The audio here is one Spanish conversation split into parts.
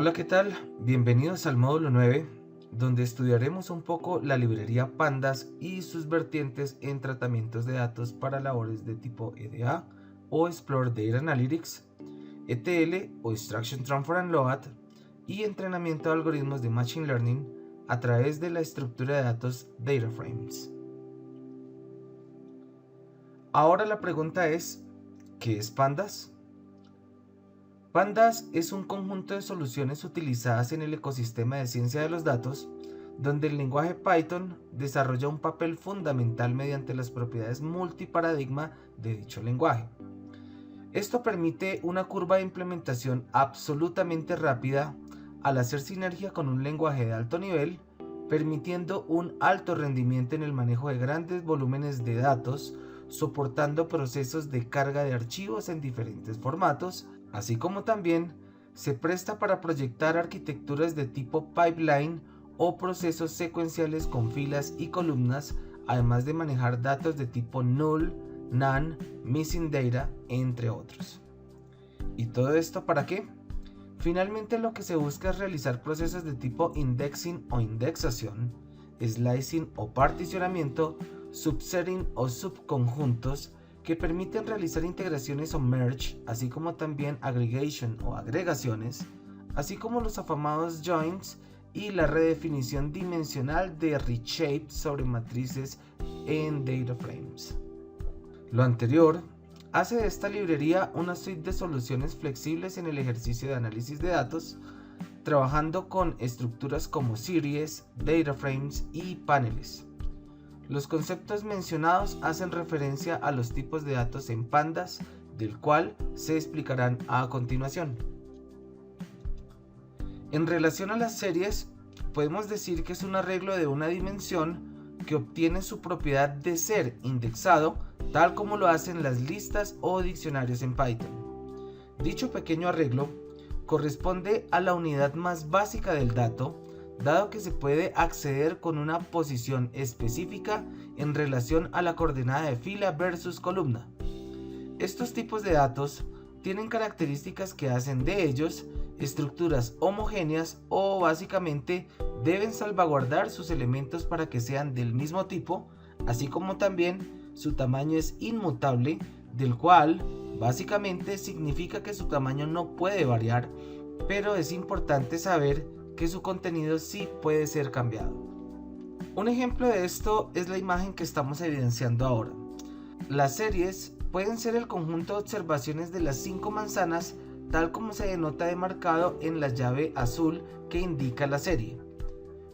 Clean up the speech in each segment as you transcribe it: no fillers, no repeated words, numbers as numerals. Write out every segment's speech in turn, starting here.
Hola, ¿qué tal? Bienvenidos al módulo 9, donde estudiaremos un poco la librería Pandas y sus vertientes en tratamientos de datos para labores de tipo EDA o Explore Data Analytics, ETL o Extraction, Transform and Load y entrenamiento de algoritmos de Machine Learning a través de la estructura de datos Data Frames. Ahora la pregunta es, ¿qué es Pandas? Pandas es un conjunto de soluciones utilizadas en el ecosistema de ciencia de los datos, donde el lenguaje Python desarrolla un papel fundamental mediante las propiedades multiparadigma de dicho lenguaje. Esto permite una curva de implementación absolutamente rápida al hacer sinergia con un lenguaje de alto nivel, permitiendo un alto rendimiento en el manejo de grandes volúmenes de datos, soportando procesos de carga de archivos en diferentes formatos, así como también se presta para proyectar arquitecturas de tipo pipeline o procesos secuenciales con filas y columnas, además de manejar datos de tipo null, none, missing data, entre otros. ¿Y todo esto para qué? Finalmente lo que se busca es realizar procesos de tipo indexing o indexación, slicing o particionamiento, subsetting o subconjuntos, que permiten realizar integraciones o merge, así como también aggregation o agregaciones, así como los afamados joins y la redefinición dimensional de reshape sobre matrices en data frames. Lo anterior hace de esta librería una suite de soluciones flexibles en el ejercicio de análisis de datos, trabajando con estructuras como series, data frames y paneles. Los conceptos mencionados hacen referencia a los tipos de datos en Pandas, del cual se explicarán a continuación. En relación a las series, podemos decir que es un arreglo de una dimensión que obtiene su propiedad de ser indexado, tal como lo hacen las listas o diccionarios en Python. Dicho pequeño arreglo corresponde a la unidad más básica del dato, dado que se puede acceder con una posición específica en relación a la coordenada de fila versus columna. Estos tipos de datos tienen características que hacen de ellos estructuras homogéneas o básicamente deben salvaguardar sus elementos para que sean del mismo tipo, así como también su tamaño es inmutable, del cual básicamente significa que su tamaño no puede variar, pero es importante saber que su contenido sí puede ser cambiado. Un ejemplo de esto es la imagen que estamos evidenciando ahora. Las series pueden ser el conjunto de observaciones de las 5 manzanas, tal como se denota demarcado en la llave azul que indica la serie,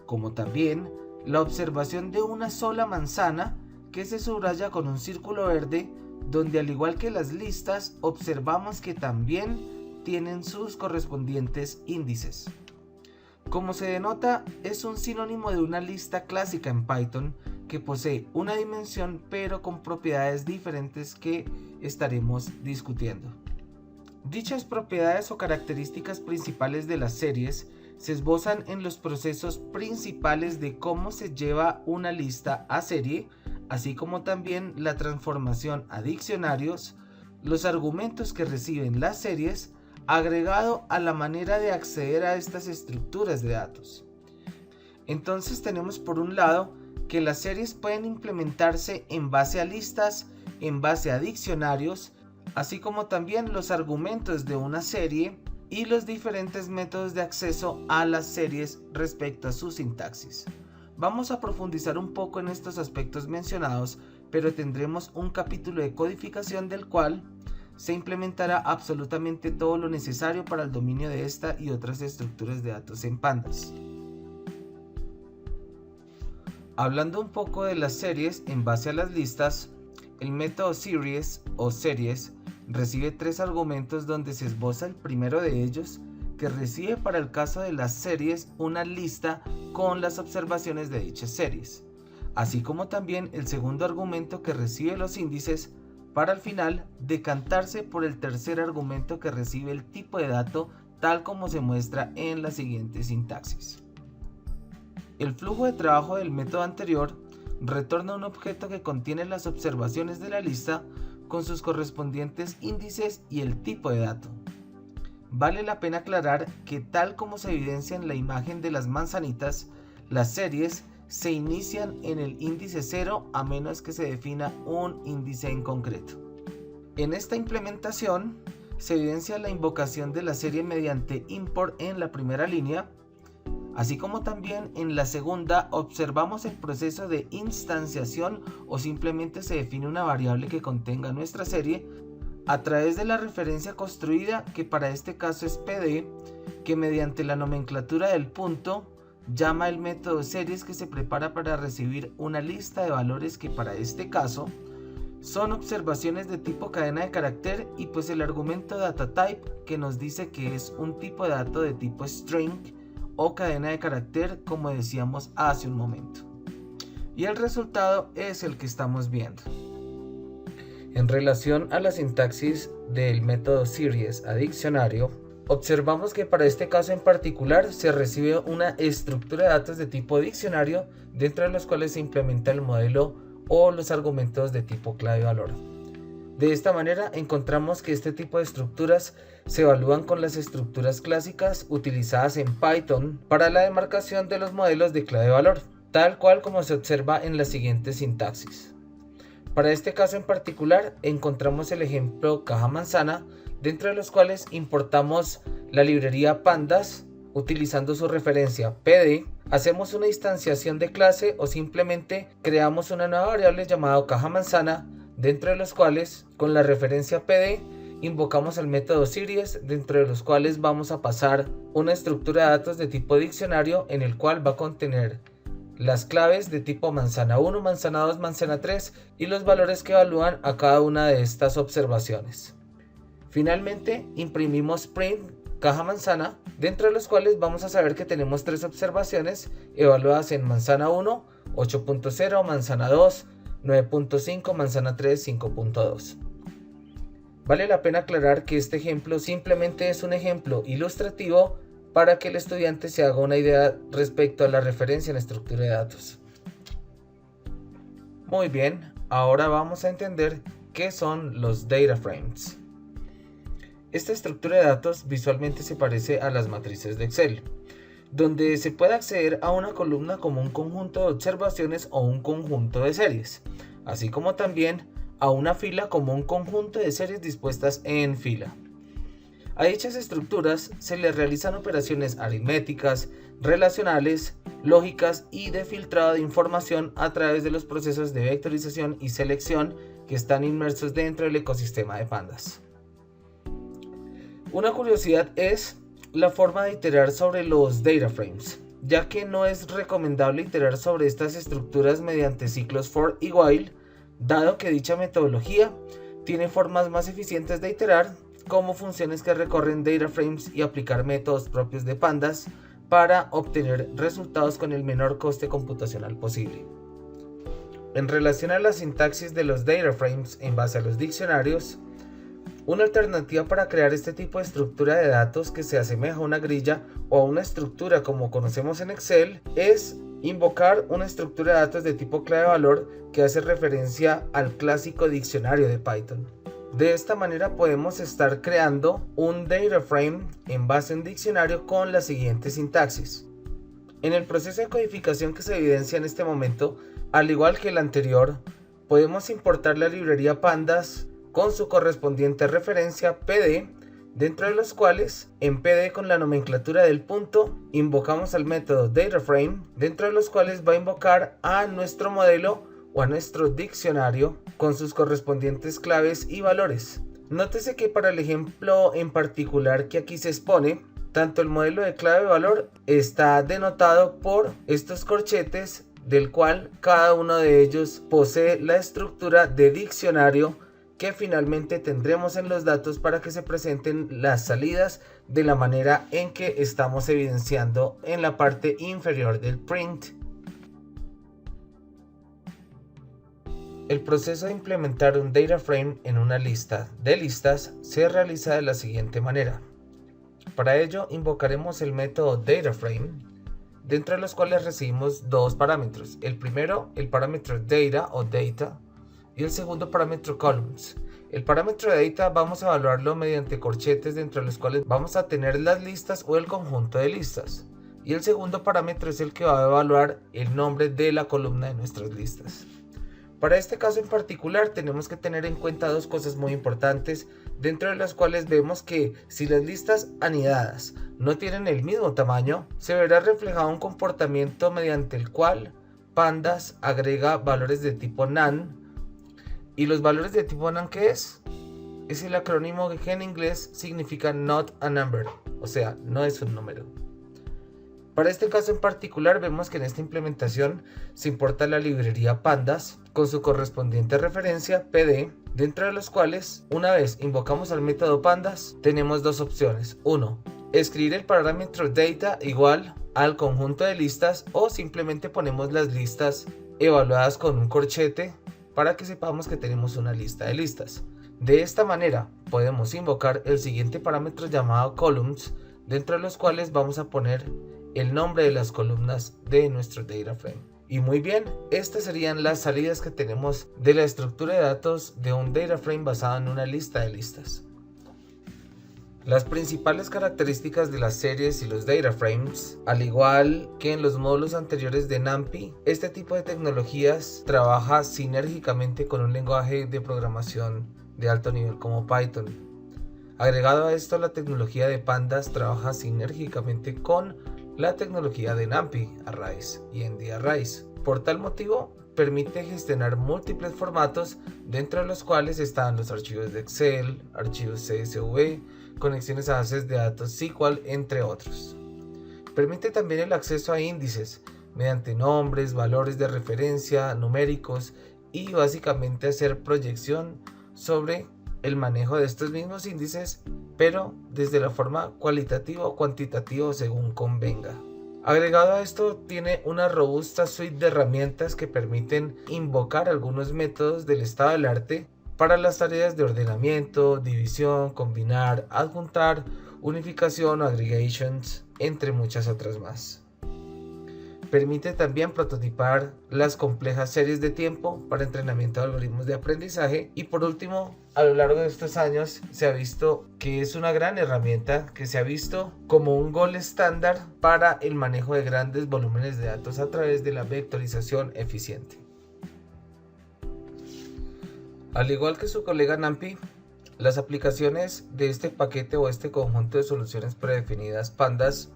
como también la observación de una sola manzana que se subraya con un círculo verde, donde al igual que las listas observamos que también tienen sus correspondientes índices. Como se denota, es un sinónimo de una lista clásica en Python que posee una dimensión pero con propiedades diferentes que estaremos discutiendo. Dichas propiedades o características principales de las series se esbozan en los procesos principales de cómo se lleva una lista a serie, así como también la transformación a diccionarios, los argumentos que reciben las series, agregado a la manera de acceder a estas estructuras de datos. Entonces tenemos por un lado que las series pueden implementarse en base a listas, en base a diccionarios, así como también los argumentos de una serie y los diferentes métodos de acceso a las series respecto a su sintaxis. Vamos a profundizar un poco en estos aspectos mencionados, pero tendremos un capítulo de codificación del cual se implementará absolutamente todo lo necesario para el dominio de esta y otras estructuras de datos en Pandas. Hablando un poco de las series en base a las listas, el método series o series recibe 3 argumentos donde se esboza el primero de ellos, que recibe para el caso de las series una lista con las observaciones de dichas series, así como también el segundo argumento que recibe los índices, para al final decantarse por el tercer argumento que recibe el tipo de dato tal como se muestra en la siguiente sintaxis. El flujo de trabajo del método anterior retorna un objeto que contiene las observaciones de la lista con sus correspondientes índices y el tipo de dato. Vale la pena aclarar que tal como se evidencia en la imagen de las manzanitas, las series se inician en el índice 0 a menos que se defina un índice en concreto. En esta implementación se evidencia la invocación de la serie mediante import en la primera línea, así como también en la segunda observamos el proceso de instanciación o simplemente se define una variable que contenga nuestra serie a través de la referencia construida, que para este caso es PD, que mediante la nomenclatura del punto llama el método series que se prepara para recibir una lista de valores que para este caso son observaciones de tipo cadena de carácter y pues el argumento datatype que nos dice que es un tipo de dato de tipo string o cadena de carácter, como decíamos hace un momento. Y el resultado es el que estamos viendo. En relación a la sintaxis del método series a diccionario, observamos que para este caso en particular se recibe una estructura de datos de tipo diccionario, dentro de los cuales se implementa el modelo o los argumentos de tipo clave-valor. De esta manera encontramos que este tipo de estructuras se evalúan con las estructuras clásicas utilizadas en Python para la demarcación de los modelos de clave-valor, tal cual como se observa en la siguiente sintaxis. Para este caso en particular encontramos el ejemplo caja-manzana, dentro de los cuales importamos la librería pandas utilizando su referencia PD, hacemos una instanciación de clase o simplemente creamos una nueva variable llamada caja-manzana, dentro de los cuales con la referencia PD invocamos el método series, dentro de los cuales vamos a pasar una estructura de datos de tipo diccionario en el cual va a contener las claves de tipo manzana 1, manzana 2, manzana 3 y los valores que evalúan a cada una de estas observaciones. Finalmente imprimimos print caja manzana, dentro de los cuales vamos a saber que tenemos tres observaciones evaluadas en manzana 1, 8.0, manzana 2, 9.5, manzana 3, 5.2. Vale la pena aclarar que este ejemplo simplemente es un ejemplo ilustrativo para que el estudiante se haga una idea respecto a la referencia en la estructura de datos. Muy bien, ahora vamos a entender qué son los data frames. Esta estructura de datos visualmente se parece a las matrices de Excel, donde se puede acceder a una columna como un conjunto de observaciones o un conjunto de series, así como también a una fila como un conjunto de series dispuestas en fila. A dichas estructuras se les realizan operaciones aritméticas, relacionales, lógicas y de filtrado de información a través de los procesos de vectorización y selección que están inmersos dentro del ecosistema de pandas. Una curiosidad es la forma de iterar sobre los data frames, ya que no es recomendable iterar sobre estas estructuras mediante ciclos for y while, dado que dicha metodología tiene formas más eficientes de iterar, como funciones que recorren data frames y aplicar métodos propios de pandas para obtener resultados con el menor coste computacional posible. En relación a la sintaxis de los data frames en base a los diccionarios, una alternativa para crear este tipo de estructura de datos que se asemeja a una grilla o a una estructura como conocemos en Excel es invocar una estructura de datos de tipo clave-valor que hace referencia al clásico diccionario de Python. De esta manera podemos estar creando un data frame en base a un diccionario con la siguiente sintaxis. En el proceso de codificación que se evidencia en este momento, al igual que el anterior, podemos importar la librería pandas con su correspondiente referencia PD, dentro de los cuales en PD con la nomenclatura del punto invocamos al método DataFrame, dentro de los cuales va a invocar a nuestro modelo o a nuestro diccionario con sus correspondientes claves y valores. Nótese que para el ejemplo en particular que aquí se expone, tanto el modelo de clave-valor está denotado por estos corchetes, del cual cada uno de ellos posee la estructura de diccionario que finalmente tendremos en los datos para que se presenten las salidas de la manera en que estamos evidenciando en la parte inferior del print. El proceso de implementar un data frame en una lista de listas se realiza de la siguiente manera. Para ello invocaremos el método DataFrame, dentro de los cuales recibimos dos parámetros. El primero, el parámetro data o data, y el segundo parámetro columns. El parámetro de data vamos a evaluarlo mediante corchetes dentro de los cuales vamos a tener las listas o el conjunto de listas. Y el segundo parámetro es el que va a evaluar el nombre de la columna de nuestras listas. Para este caso en particular tenemos que tener en cuenta dos cosas muy importantes, dentro de las cuales vemos que si las listas anidadas no tienen el mismo tamaño, se verá reflejado un comportamiento mediante el cual Pandas agrega valores de tipo NaN. ¿Y los valores de tipo NaN qué es? Es el acrónimo que en inglés significa Not a Number, o sea, no es un número. Para este caso en particular vemos que en esta implementación se importa la librería Pandas con su correspondiente referencia PD, dentro de los cuales una vez invocamos al método Pandas tenemos dos opciones. 1. Escribir el parámetro data igual al conjunto de listas, o simplemente ponemos las listas evaluadas con un corchete para que sepamos que tenemos una lista de listas. De esta manera podemos invocar el siguiente parámetro llamado columns, dentro de los cuales vamos a poner el nombre de las columnas de nuestro data frame. Y muy bien, estas serían las salidas que tenemos de la estructura de datos de un data frame basado en una lista de listas. Las principales características de las series y los data frames, al igual que en los módulos anteriores de NumPy, este tipo de tecnologías trabaja sinérgicamente con un lenguaje de programación de alto nivel como Python. Agregado a esto, la tecnología de Pandas trabaja sinérgicamente con la tecnología de NumPy Arrays y ND-Arrays. Por tal motivo, permite gestionar múltiples formatos, dentro de los cuales están los archivos de Excel, archivos CSV, conexiones a bases de datos SQL, entre otros. Permite también el acceso a índices mediante nombres, valores de referencia, numéricos, y básicamente hacer proyección sobre el manejo de estos mismos índices, pero desde la forma cualitativa o cuantitativa según convenga. Agregado a esto, tiene una robusta suite de herramientas que permiten invocar algunos métodos del estado del arte para las tareas de ordenamiento, división, combinar, adjuntar, unificación o aggregations, entre muchas otras más. Permite también prototipar las complejas series de tiempo para entrenamiento de algoritmos de aprendizaje, y por último, a lo largo de estos años se ha visto que es una gran herramienta que se ha visto como un gold estándar para el manejo de grandes volúmenes de datos a través de la vectorización eficiente. Al igual que su colega NumPy, las aplicaciones de este paquete o este conjunto de soluciones predefinidas Pandas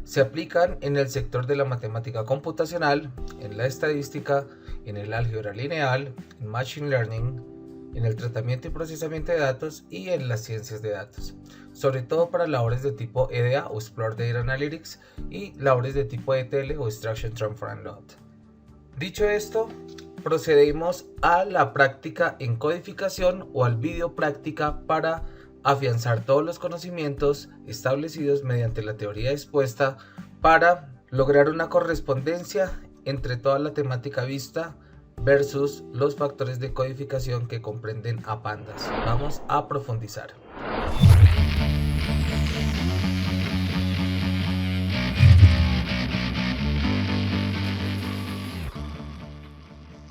se aplican en el sector de la matemática computacional, en la estadística, en el álgebra lineal, en machine learning, en el tratamiento y procesamiento de datos y en las ciencias de datos, sobre todo para labores de tipo EDA o Explore Data Analytics y labores de tipo ETL o Extraction, Transform and Load. Dicho esto, procedemos a la práctica en codificación o al vídeo práctica para afianzar todos los conocimientos establecidos mediante la teoría expuesta para lograr una correspondencia entre toda la temática vista versus los factores de codificación que comprenden a Pandas. Vamos a profundizar.